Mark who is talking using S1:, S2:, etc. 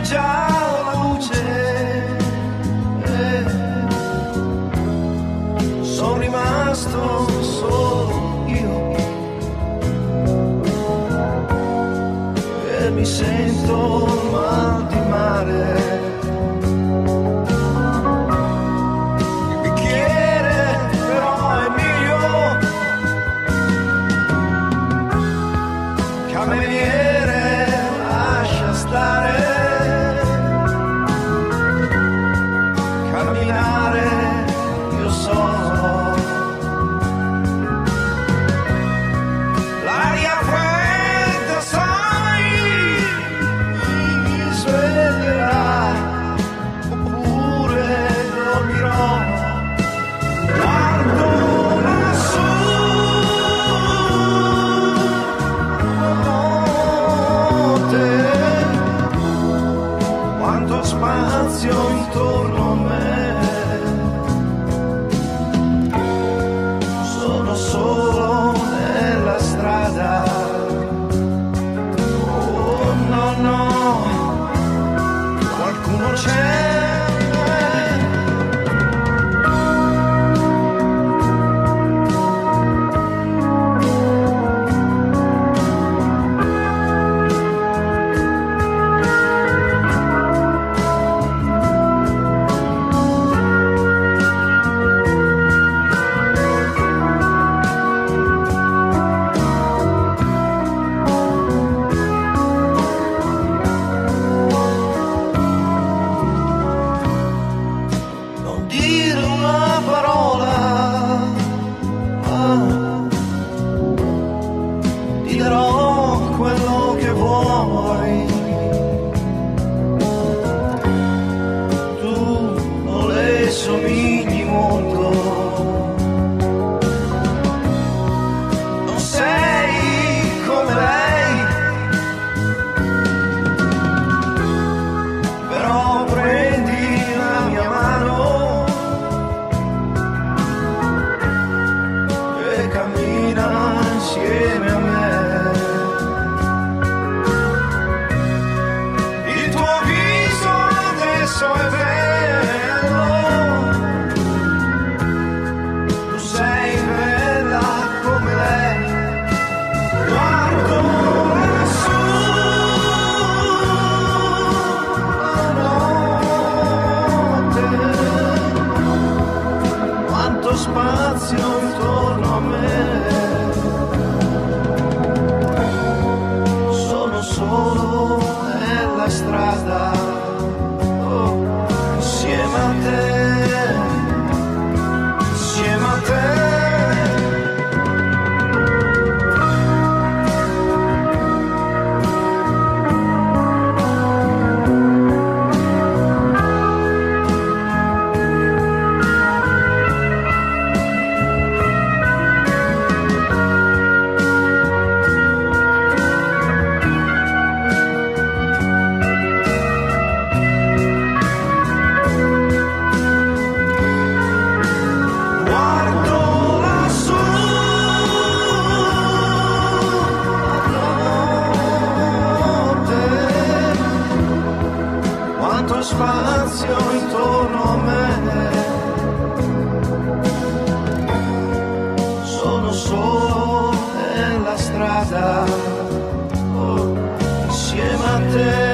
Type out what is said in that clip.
S1: già la luce, sono rimasto solo io e mi sento mal di mare. Il bicchiere però è mio, cameriere lascia stare, camminare io so, l'aria fredda sai mi sveglierà, oppure dormirò, guardo lassù quanto spazio intorno a me, sono solo nella strada, oh no no, qualcuno c'è. Quello che vuoi, tu o le somigli molto, non sei come lei, però prendi la mia mano e cammina insieme a me. Adesso è bello, tu sei bella come lei, guardo lassù la notte, quanto spazio intorno a me, sono solo nella strada, insieme a te, insieme a te. Quanto spazio intorno a me, sono solo nella strada, oh, insieme a te.